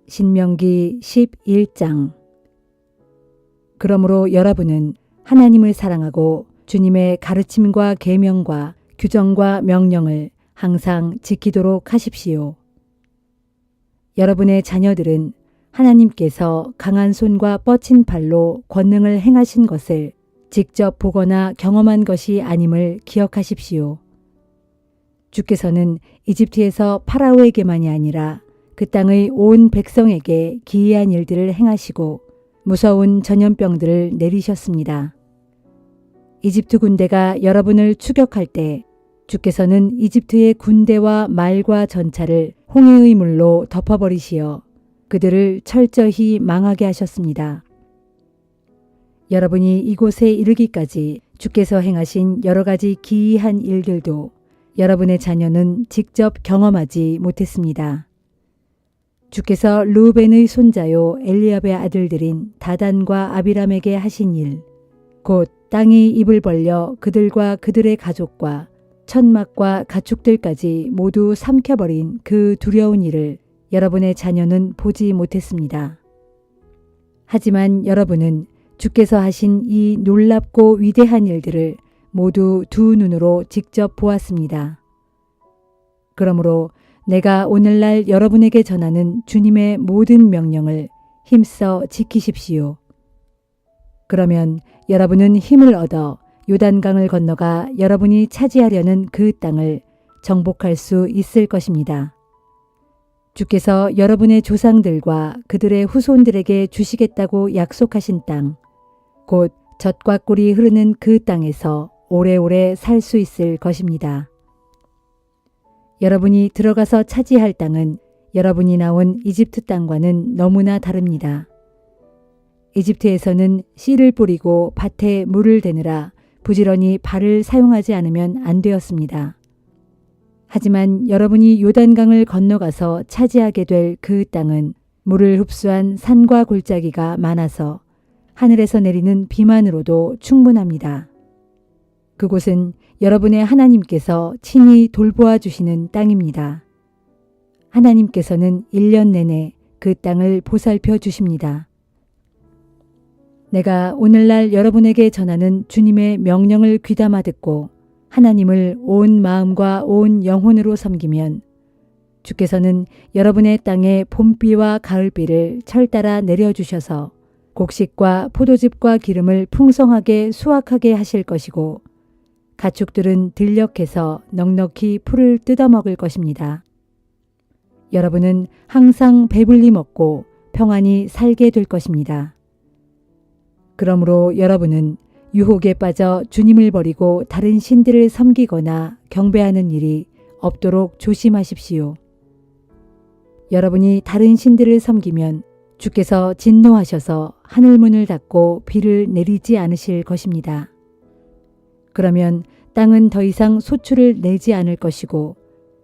신명기 11장. 그러므로 여러분은 하나님을 사랑하고 주님의 가르침과 계명과 규정과 명령을 항상 지키도록 하십시오. 여러분의 자녀들은 하나님께서 강한 손과 뻗친 팔로 권능을 행하신 것을 직접 보거나 경험한 것이 아님을 기억하십시오. 주께서는 이집트에서 파라오에게만이 아니라 그 땅의 온 백성에게 기이한 일들을 행하시고 무서운 전염병들을 내리셨습니다. 이집트 군대가 여러분을 추격할 때 주께서는 이집트의 군대와 말과 전차를 홍해의 물로 덮어버리시어 그들을 철저히 망하게 하셨습니다. 여러분이 이곳에 이르기까지 주께서 행하신 여러 가지 기이한 일들도 여러분의 자녀는 직접 경험하지 못했습니다. 주께서 르우벤의 손자요 엘리압의 아들들인 다단과 아비람에게 하신 일, 곧 땅이 입을 벌려 그들과 그들의 가족과 천막과 가축들까지 모두 삼켜버린 그 두려운 일을 여러분의 자녀는 보지 못했습니다. 하지만 여러분은 주께서 하신 이 놀랍고 위대한 일들을 모두 두 눈으로 직접 보았습니다. 그러므로 내가 오늘날 여러분에게 전하는 주님의 모든 명령을 힘써 지키십시오. 그러면 여러분은 힘을 얻어 요단강을 건너가 여러분이 차지하려는 그 땅을 정복할 수 있을 것입니다. 주께서 여러분의 조상들과 그들의 후손들에게 주시겠다고 약속하신 땅, 곧 젖과 꿀이 흐르는 그 땅에서 오래오래 살 수 있을 것입니다. 여러분이 들어가서 차지할 땅은 여러분이 나온 이집트 땅과는 너무나 다릅니다. 이집트에서는 씨를 뿌리고 밭에 물을 대느라 부지런히 발을 사용하지 않으면 안 되었습니다. 하지만 여러분이 요단강을 건너가서 차지하게 될 그 땅은 물을 흡수한 산과 골짜기가 많아서 하늘에서 내리는 비만으로도 충분합니다. 그곳은 여러분의 하나님께서 친히 돌보아 주시는 땅입니다. 하나님께서는 1년 내내 그 땅을 보살펴 주십니다. 내가 오늘날 여러분에게 전하는 주님의 명령을 귀담아 듣고 하나님을 온 마음과 온 영혼으로 섬기면 주께서는 여러분의 땅에 봄비와 가을비를 철따라 내려주셔서 곡식과 포도즙과 기름을 풍성하게 수확하게 하실 것이고 가축들은 들녘에서 넉넉히 풀을 뜯어먹을 것입니다. 여러분은 항상 배불리 먹고 평안히 살게 될 것입니다. 그러므로 여러분은 유혹에 빠져 주님을 버리고 다른 신들을 섬기거나 경배하는 일이 없도록 조심하십시오. 여러분이 다른 신들을 섬기면 주께서 진노하셔서 하늘문을 닫고 비를 내리지 않으실 것입니다. 그러면 땅은 더 이상 소출을 내지 않을 것이고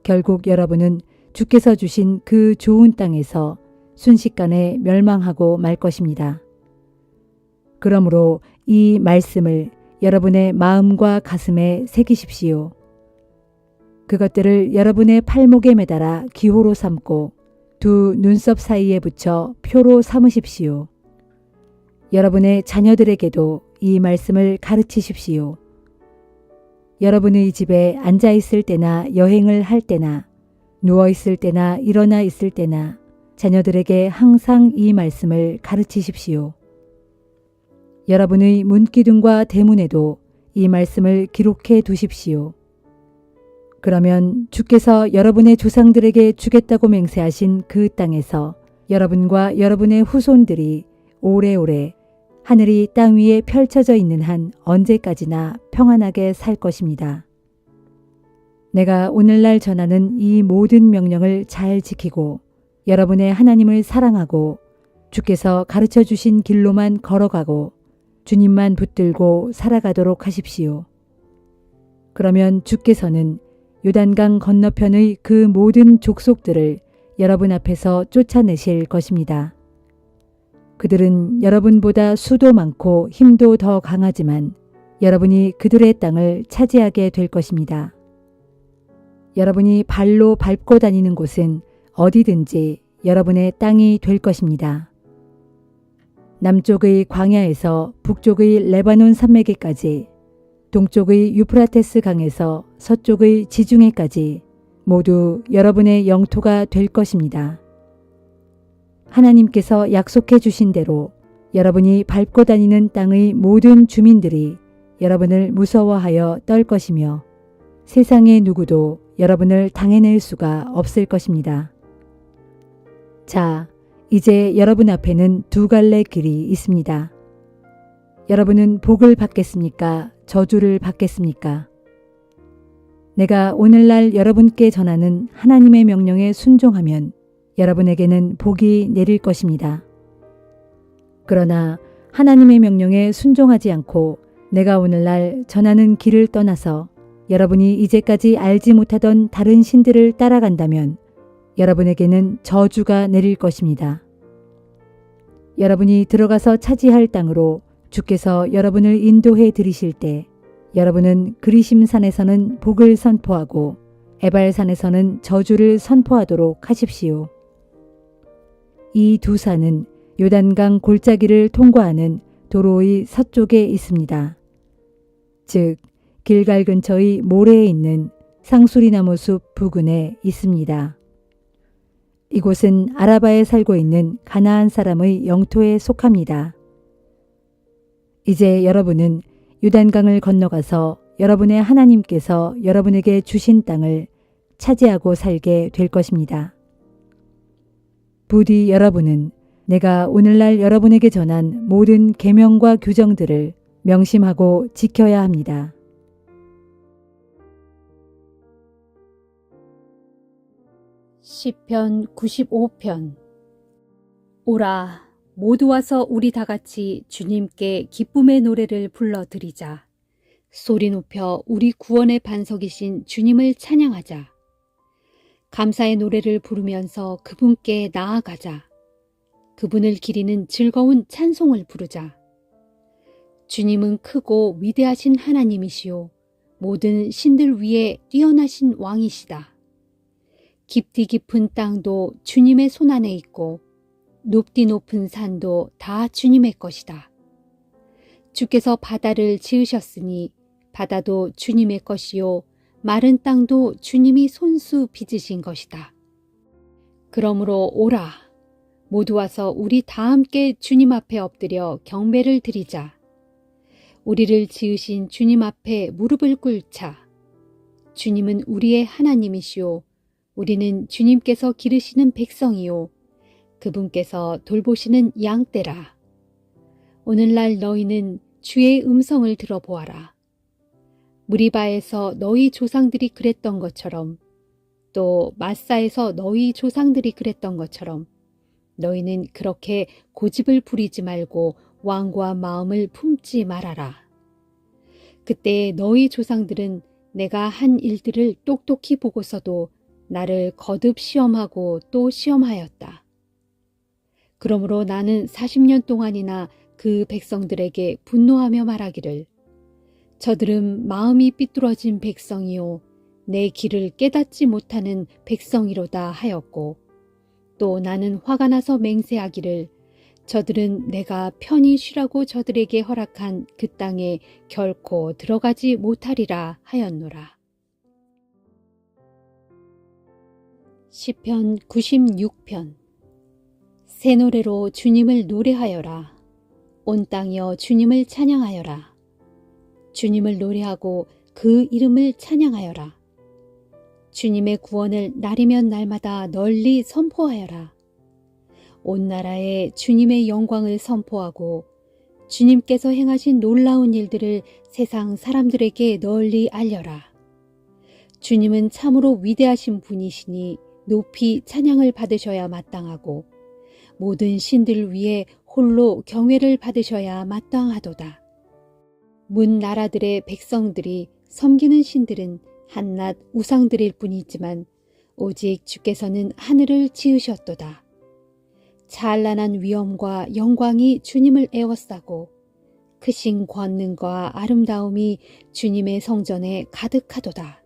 결국 여러분은 주께서 주신 그 좋은 땅에서 순식간에 멸망하고 말 것입니다. 그러므로 이 말씀을 여러분의 마음과 가슴에 새기십시오. 그것들을 여러분의 팔목에 매달아 기호로 삼고 두 눈썹 사이에 붙여 표로 삼으십시오. 여러분의 자녀들에게도 이 말씀을 가르치십시오. 여러분의 집에 앉아 있을 때나 여행을 할 때나 누워 있을 때나 일어나 있을 때나 자녀들에게 항상 이 말씀을 가르치십시오. 여러분의 문기둥과 대문에도 이 말씀을 기록해 두십시오. 그러면 주께서 여러분의 조상들에게 주겠다고 맹세하신 그 땅에서 여러분과 여러분의 후손들이 오래오래 하늘이 땅 위에 펼쳐져 있는 한 언제까지나 평안하게 살 것입니다. 내가 오늘날 전하는 이 모든 명령을 잘 지키고 여러분의 하나님을 사랑하고 주께서 가르쳐 주신 길로만 걸어가고 주님만 붙들고 살아가도록 하십시오. 그러면 주께서는 요단강 건너편의 그 모든 족속들을 여러분 앞에서 쫓아내실 것입니다. 그들은 여러분보다 수도 많고 힘도 더 강하지만 여러분이 그들의 땅을 차지하게 될 것입니다. 여러분이 발로 밟고 다니는 곳은 어디든지 여러분의 땅이 될 것입니다. 남쪽의 광야에서 북쪽의 레바논 산맥에까지, 동쪽의 유프라테스 강에서 서쪽의 지중해까지 모두 여러분의 영토가 될 것입니다. 하나님께서 약속해 주신 대로 여러분이 밟고 다니는 땅의 모든 주민들이 여러분을 무서워하여 떨 것이며 세상의 누구도 여러분을 당해낼 수가 없을 것입니다. 자, 이제 여러분 앞에는 두 갈래 길이 있습니다. 여러분은 복을 받겠습니까? 저주를 받겠습니까? 내가 오늘날 여러분께 전하는 하나님의 명령에 순종하면 여러분에게는 복이 내릴 것입니다. 그러나 하나님의 명령에 순종하지 않고 내가 오늘날 전하는 길을 떠나서 여러분이 이제까지 알지 못하던 다른 신들을 따라간다면 여러분에게는 저주가 내릴 것입니다. 여러분이 들어가서 차지할 땅으로 주께서 여러분을 인도해 들이실 때 여러분은 그리심산에서는 복을 선포하고 에발산에서는 저주를 선포하도록 하십시오. 이 두 산은 요단강 골짜기를 통과하는 도로의 서쪽에 있습니다. 즉 길갈 근처의 모래에 있는 상수리나무 숲 부근에 있습니다. 이곳은 아라바에 살고 있는 가나안 사람의 영토에 속합니다. 이제 여러분은 요단강을 건너가서 여러분의 하나님께서 여러분에게 주신 땅을 차지하고 살게 될 것입니다. 부디 여러분은 내가 오늘날 여러분에게 전한 모든 계명과 규정들을 명심하고 지켜야 합니다. 시편 95편. 오라, 모두 와서 우리 다 같이 주님께 기쁨의 노래를 불러드리자. 소리 높여 우리 구원의 반석이신 주님을 찬양하자. 감사의 노래를 부르면서 그분께 나아가자. 그분을 기리는 즐거운 찬송을 부르자. 주님은 크고 위대하신 하나님이시요 모든 신들 위에 뛰어나신 왕이시다. 깊디 깊은 땅도 주님의 손안에 있고 높디 높은 산도 다 주님의 것이다. 주께서 바다를 지으셨으니 바다도 주님의 것이요 마른 땅도 주님이 손수 빚으신 것이다. 그러므로 오라, 모두 와서 우리 다 함께 주님 앞에 엎드려 경배를 드리자. 우리를 지으신 주님 앞에 무릎을 꿇자. 주님은 우리의 하나님이시오 우리는 주님께서 기르시는 백성이요 그분께서 돌보시는 양떼라. 오늘날 너희는 주의 음성을 들어보아라. 무리바에서 너희 조상들이 그랬던 것처럼 또 마사에서 너희 조상들이 그랬던 것처럼 너희는 그렇게 고집을 부리지 말고 완고한 마음을 품지 말아라. 그때 너희 조상들은 내가 한 일들을 똑똑히 보고서도 나를 거듭 시험하고 또 시험하였다. 그러므로 나는 40년 동안이나 그 백성들에게 분노하며 말하기를 저들은 마음이 삐뚤어진 백성이요 내 길을 깨닫지 못하는 백성이로다 하였고 또 나는 화가 나서 맹세하기를 저들은 내가 편히 쉬라고 저들에게 허락한 그 땅에 결코 들어가지 못하리라 하였노라. 시편 96편. 새 노래로 주님을 노래하여라. 온 땅이여 주님을 찬양하여라. 주님을 노래하고 그 이름을 찬양하여라. 주님의 구원을 날이면 날마다 널리 선포하여라. 온 나라에 주님의 영광을 선포하고 주님께서 행하신 놀라운 일들을 세상 사람들에게 널리 알려라. 주님은 참으로 위대하신 분이시니 높이 찬양을 받으셔야 마땅하고 모든 신들 위에 홀로 경외를 받으셔야 마땅하도다. 문 나라들의 백성들이 섬기는 신들은 한낱 우상들일 뿐이지만 오직 주께서는 하늘을 지으셨도다. 찬란한 위엄과 영광이 주님을 에워싸고 크신 권능과 아름다움이 주님의 성전에 가득하도다.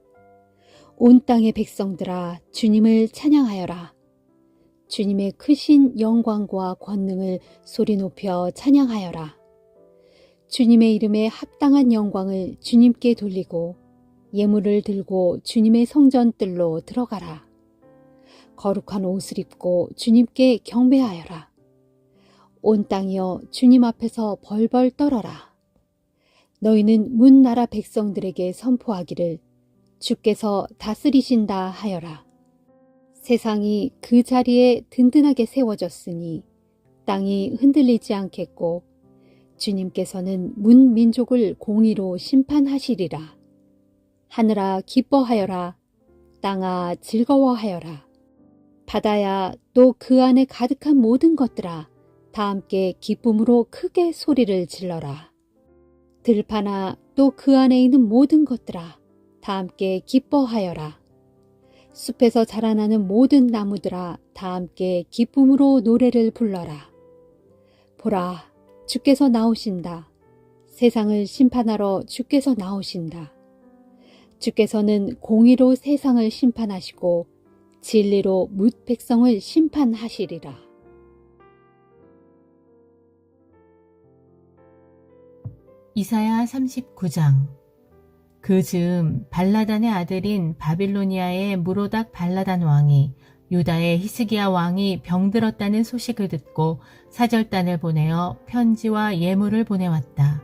온 땅의 백성들아 주님을 찬양하여라. 주님의 크신 영광과 권능을 소리 높여 찬양하여라. 주님의 이름에 합당한 영광을 주님께 돌리고 예물을 들고 주님의 성전뜰로 들어가라. 거룩한 옷을 입고 주님께 경배하여라. 온 땅이여 주님 앞에서 벌벌 떨어라. 너희는 문 나라 백성들에게 선포하기를 주께서 다스리신다 하여라. 세상이 그 자리에 든든하게 세워졌으니 땅이 흔들리지 않겠고 주님께서는 문 민족을 공의로 심판하시리라. 하늘아 기뻐하여라. 땅아 즐거워하여라. 바다야 또 그 안에 가득한 모든 것들아 다 함께 기쁨으로 크게 소리를 질러라. 들판아 또 그 안에 있는 모든 것들아 다 함께 기뻐하여라. 숲에서 자라나는 모든 나무들아 다 함께 기쁨으로 노래를 불러라. 보라, 주께서 나오신다. 세상을 심판하러 주께서 나오신다. 주께서는 공의로 세상을 심판하시고 진리로 뭇 백성을 심판하시리라. 이사야 39장. 그 즈음 발라단의 아들인 바빌로니아의 무로닥 발라단 왕이 유다의 히스기야 왕이 병들었다는 소식을 듣고 사절단을 보내어 편지와 예물을 보내왔다.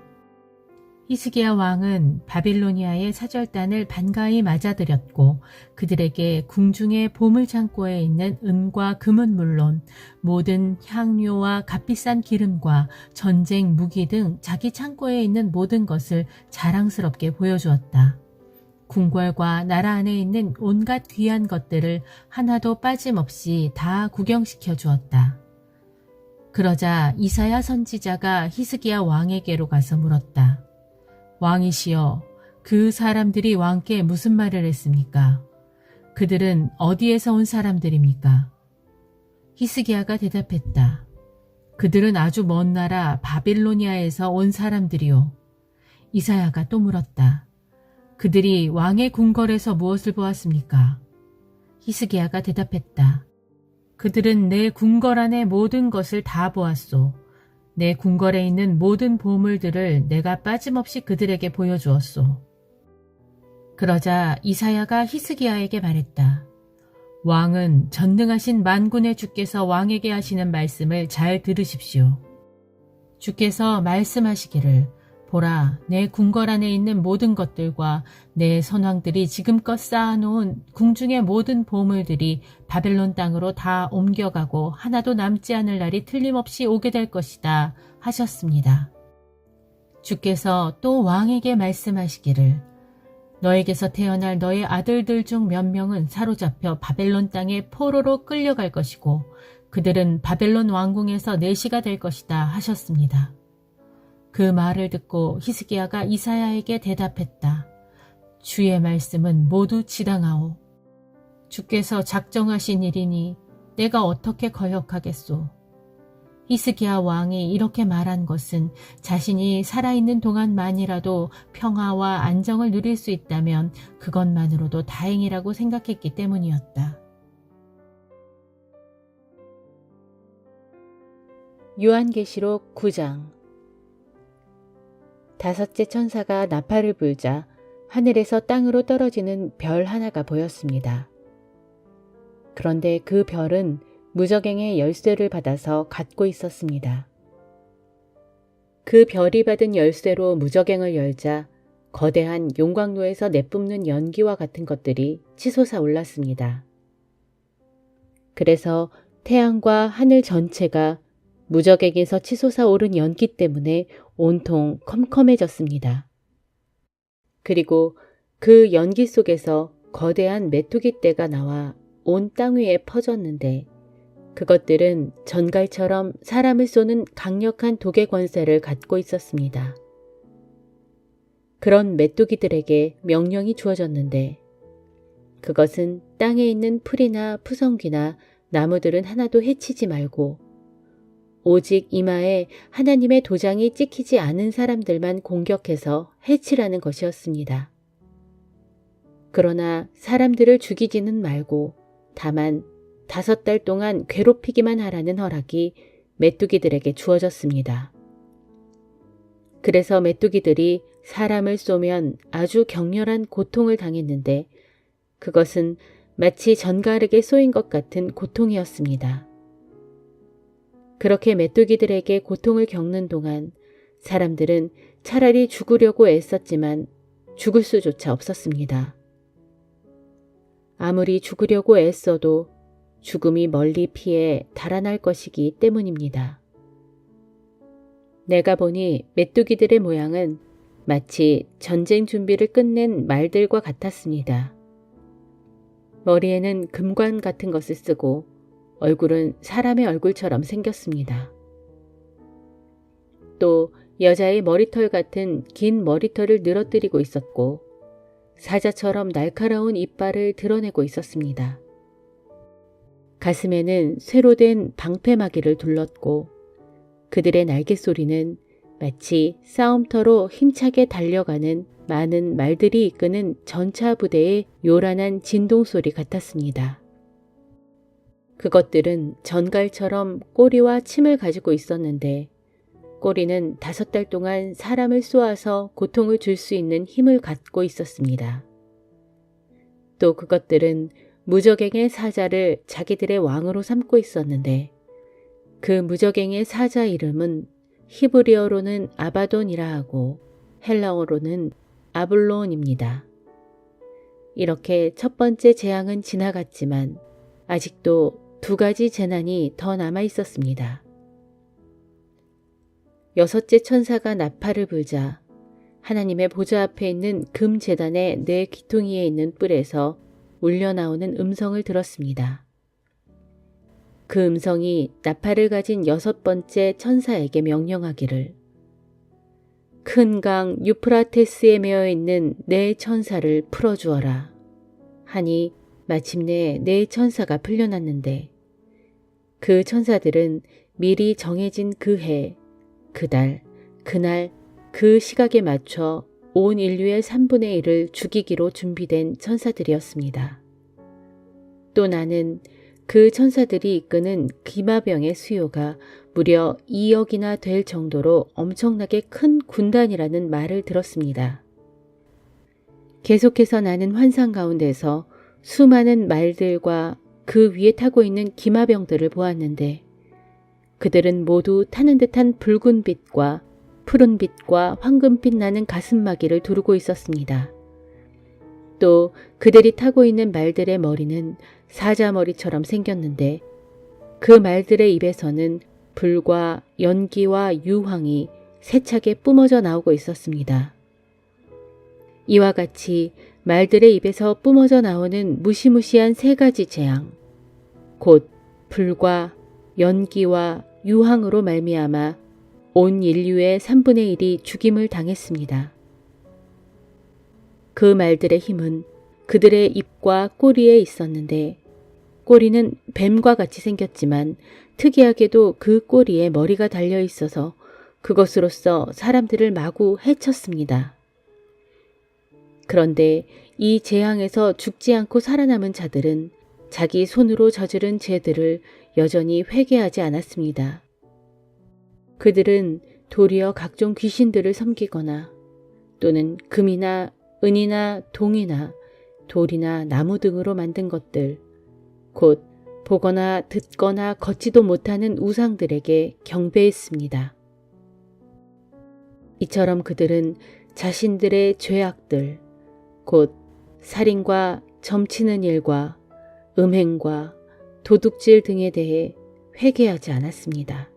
히스기야 왕은 바빌로니아의 사절단을 반가이 맞아들였고 그들에게 궁중의 보물창고에 있는 은과 금은 물론 모든 향료와 값비싼 기름과 전쟁 무기 등 자기 창고에 있는 모든 것을 자랑스럽게 보여주었다. 궁궐과 나라 안에 있는 온갖 귀한 것들을 하나도 빠짐없이 다 구경시켜 주었다. 그러자 이사야 선지자가 히스기야 왕에게로 가서 물었다. 왕이시여, 그 사람들이 왕께 무슨 말을 했습니까? 그들은 어디에서 온 사람들입니까? 히스기야가 대답했다. 그들은 아주 먼 나라 바빌로니아에서 온 사람들이요. 이사야가 또 물었다. 그들이 왕의 궁궐에서 무엇을 보았습니까? 히스기야가 대답했다. 그들은 내 궁궐 안의 모든 것을 다 보았소. 내 궁궐에 있는 모든 보물들을 내가 빠짐없이 그들에게 보여주었소. 그러자 이사야가 히스기야에게 말했다. 왕은 전능하신 만군의 주께서 왕에게 하시는 말씀을 잘 들으십시오. 주께서 말씀하시기를 보라, 내 궁궐 안에 있는 모든 것들과 내 선왕들이 지금껏 쌓아놓은 궁중의 모든 보물들이 바벨론 땅으로 다 옮겨가고 하나도 남지 않을 날이 틀림없이 오게 될 것이다 하셨습니다. 주께서 또 왕에게 말씀하시기를 너에게서 태어날 너의 아들들 중 몇 명은 사로잡혀 바벨론 땅에 포로로 끌려갈 것이고 그들은 바벨론 왕궁에서 내시가 될 것이다 하셨습니다. 그 말을 듣고 히스기야가 이사야에게 대답했다. 주의 말씀은 모두 지당하오. 주께서 작정하신 일이니 내가 어떻게 거역하겠소. 히스기야 왕이 이렇게 말한 것은 자신이 살아있는 동안만이라도 평화와 안정을 누릴 수 있다면 그것만으로도 다행이라고 생각했기 때문이었다. 요한계시록 9장. 다섯째 천사가 나팔을 불자 하늘에서 땅으로 떨어지는 별 하나가 보였습니다. 그런데 그 별은 무저갱의 열쇠를 받아서 갖고 있었습니다. 그 별이 받은 열쇠로 무저갱을 열자 거대한 용광로에서 내뿜는 연기와 같은 것들이 치솟아 올랐습니다. 그래서 태양과 하늘 전체가 무저갱에서 치솟아 오른 연기 때문에 온통 컴컴해졌습니다. 그리고 그 연기 속에서 거대한 메뚜기 떼가 나와 온 땅 위에 퍼졌는데 그것들은 전갈처럼 사람을 쏘는 강력한 독의 권세를 갖고 있었습니다. 그런 메뚜기들에게 명령이 주어졌는데 그것은 땅에 있는 풀이나 푸성귀나 나무들은 하나도 해치지 말고 오직 이마에 하나님의 도장이 찍히지 않은 사람들만 공격해서 해치라는 것이었습니다. 그러나 사람들을 죽이지는 말고 다만 5달 동안 괴롭히기만 하라는 허락이 메뚜기들에게 주어졌습니다. 그래서 메뚜기들이 사람을 쏘면 아주 격렬한 고통을 당했는데 그것은 마치 전갈에게 쏘인 것 같은 고통이었습니다. 그렇게 메뚜기들에게 고통을 겪는 동안 사람들은 차라리 죽으려고 애썼지만 죽을 수조차 없었습니다. 아무리 죽으려고 애써도 죽음이 멀리 피해 달아날 것이기 때문입니다. 내가 보니 메뚜기들의 모양은 마치 전쟁 준비를 끝낸 말들과 같았습니다. 머리에는 금관 같은 것을 쓰고 얼굴은 사람의 얼굴처럼 생겼습니다. 또 여자의 머리털 같은 긴 머리털을 늘어뜨리고 있었고 사자처럼 날카로운 이빨을 드러내고 있었습니다. 가슴에는 쇠로 된 방패막이를 둘렀고 그들의 날개 소리는 마치 싸움터로 힘차게 달려가는 많은 말들이 이끄는 전차 부대의 요란한 진동소리 같았습니다. 그것들은 전갈처럼 꼬리와 침을 가지고 있었는데 꼬리는 5달 동안 사람을 쏘아서 고통을 줄 수 있는 힘을 갖고 있었습니다. 또 그것들은 무저갱의 사자를 자기들의 왕으로 삼고 있었는데 그 무저갱의 사자 이름은 히브리어로는 아바돈이라 하고 헬라어로는 아블론입니다. 이렇게 첫 번째 재앙은 지나갔지만 아직도 2가지 재난이 더 남아 있었습니다. 6째 천사가 나팔을 불자 하나님의 보좌 앞에 있는 금 제단의 네 귀퉁이에 있는 뿔에서 울려나오는 음성을 들었습니다. 그 음성이 나팔을 가진 6번째 천사에게 명령하기를 큰 강 유프라테스에 매어 있는 네 천사를 풀어주어라 하니 마침내 네 천사가 풀려났는데 그 천사들은 미리 정해진 그 해, 그 달, 그날, 그 시각에 맞춰 온 인류의 3분의 1을 죽이기로 준비된 천사들이었습니다. 또 나는 그 천사들이 이끄는 기마병의 수요가 무려 2억이나 될 정도로 엄청나게 큰 군단이라는 말을 들었습니다. 계속해서 나는 환상 가운데서 수많은 말들과 그 위에 타고 있는 기마병들을 보았는데 그들은 모두 타는 듯한 붉은 빛과 푸른 빛과 황금빛 나는 가슴마기를 두르고 있었습니다. 또 그들이 타고 있는 말들의 머리는 사자머리처럼 생겼는데 그 말들의 입에서는 불과 연기와 유황이 세차게 뿜어져 나오고 있었습니다. 이와 같이 말들의 입에서 뿜어져 나오는 무시무시한 3가지 재앙, 곧 불과 연기와 유황으로 말미암아 온 인류의 3분의 1이 죽임을 당했습니다. 그 말들의 힘은 그들의 입과 꼬리에 있었는데 꼬리는 뱀과 같이 생겼지만 특이하게도 그 꼬리에 머리가 달려 있어서 그것으로써 사람들을 마구 해쳤습니다. 그런데 이 재앙에서 죽지 않고 살아남은 자들은 자기 손으로 저지른 죄들을 여전히 회개하지 않았습니다. 그들은 도리어 각종 귀신들을 섬기거나 또는 금이나 은이나 동이나 돌이나 나무 등으로 만든 것들, 곧 보거나 듣거나 걷지도 못하는 우상들에게 경배했습니다. 이처럼 그들은 자신들의 죄악들, 곧 살인과 점치는 일과 음행과 도둑질 등에 대해 회개하지 않았습니다.